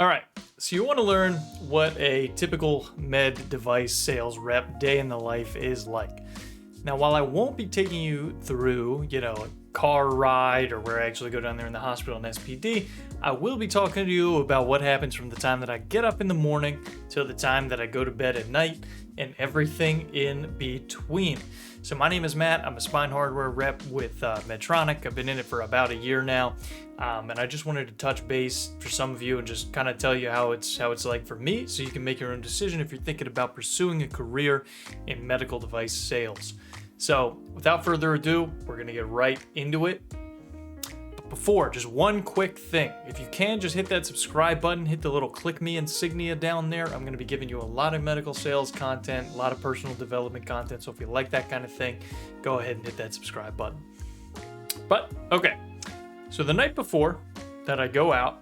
All right, so you want to learn what a typical med device sales rep day in the life is like. Now, while I won't be taking you through, a car ride or where I actually go down there in the hospital in SPD, I will be talking to you about what happens from the time that I get up in the morning till the time that I go to bed at night and everything in between. So my name is Matt. I'm a spine hardware rep with Medtronic. I've been in it for about a year now, and I just wanted to touch base for some of you and just kind of tell you how it's like for me, so you can make your own decision if you're thinking about pursuing a career in medical device sales. So without further ado, we're gonna get right into it. But before, just one quick thing. If you can, just hit that subscribe button, hit the little click me insignia down there. I'm gonna be giving you a lot of medical sales content, a lot of personal development content. So if you like that kind of thing, go ahead and hit that subscribe button. But okay, so the night before that I go out,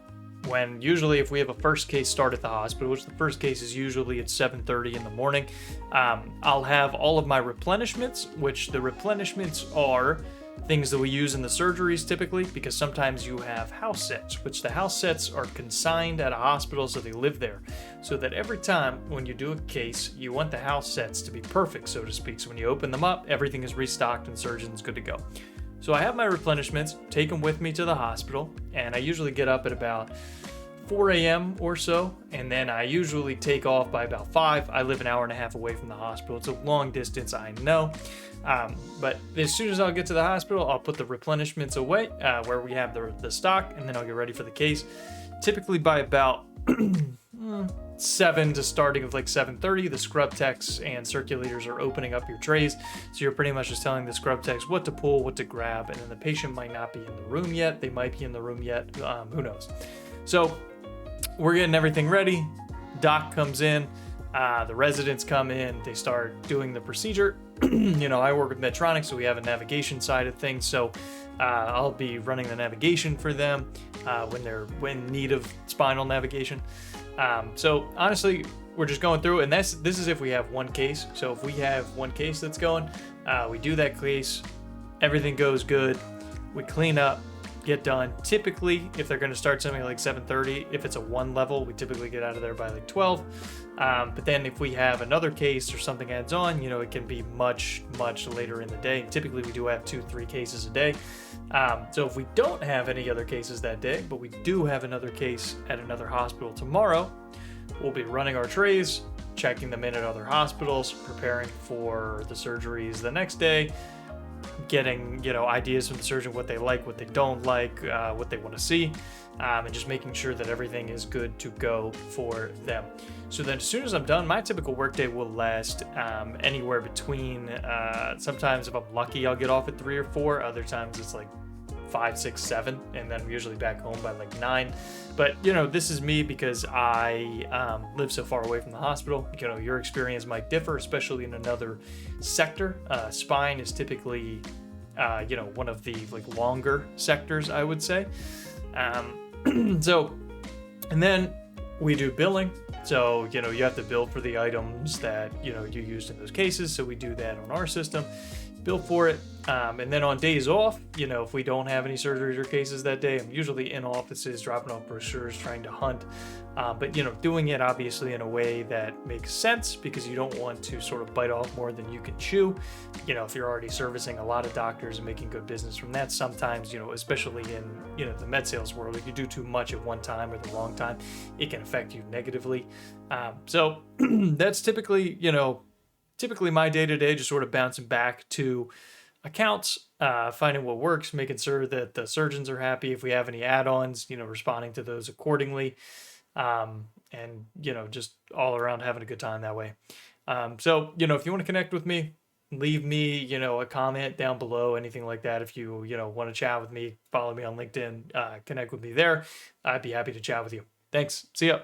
when usually if we have a first case start at the hospital, which the first case is usually at 7:30 in the morning, I'll have all of my replenishments, which the replenishments are things that we use in the surgeries typically, because sometimes you have house sets, which the house sets are consigned at a hospital, so they live there. So that every time when you do a case, you want the house sets to be perfect, so to speak. So when you open them up, everything is restocked and surgeon's good to go. So I have my replenishments, take them with me to the hospital, and I usually get up at about 4 a.m. or so, and then I usually take off by about 5. I live an hour and a half away from the hospital. It's a long distance, I know. But as soon as I'll get to the hospital, I'll put the replenishments away where we have the stock, and then I'll get ready for the case. Typically by about 7 to starting of like 7:30, the scrub techs and circulators are opening up your trays. So you're pretty much just telling the scrub techs what to pull, what to grab, and then the patient might not be in the room yet. They might be in the room yet. Who knows? So we're getting everything ready. Doc comes in. The residents come in. They start doing the procedure. I work with Medtronic, so we have a navigation side of things. So I'll be running the navigation for them when they're in need of spinal navigation. So honestly, we're just going through, and this is if we have one case. So if we have one case that's going, we do that case, everything goes good, we clean up, get done. Typically, if they're going to start something like 7:30, if it's a 1 level, we typically get out of there by like 12. But then if we have another case or something adds on, it can be much later in the day. Typically, we do have 2-3 cases a day. So if we don't have any other cases that day, but we do have another case at another hospital tomorrow, we'll be running our trays, checking them in at other hospitals, preparing for the surgeries the next day, getting ideas from the surgeon, what they like, what they don't like, what they want to see, and just making sure that everything is good to go for them. So then as soon as I'm done, my typical workday will last anywhere between, sometimes if I'm lucky, I'll get off at 3 or 4. Other times it's like 5, 6, 7, and then I'm usually back home by like 9. But this is me because I live so far away from the hospital. Your experience might differ, especially in another sector. Spine is typically one of the like longer sectors, I would say. So, and then we do billing. So, you have to bill for the items that, you used in those cases. So we do that on our system, bill for it. And then on days off, if we don't have any surgeries or cases that day, I'm usually in offices, dropping off brochures, trying to hunt. But, doing it obviously in a way that makes sense, because you don't want to sort of bite off more than you can chew. If you're already servicing a lot of doctors and making good business from that, sometimes, especially in, the med sales world, if you do too much at one time or the wrong time, it can affect you negatively. So that's typically my day-to-day, just sort of bouncing back to accounts, finding what works, making sure that the surgeons are happy. If we have any add-ons, responding to those accordingly, and just all around having a good time that way. So if you want to connect with me, leave me a comment down below, anything like that. If you want to chat with me, follow me on LinkedIn, connect with me there. I'd be happy to chat with you. Thanks. See ya.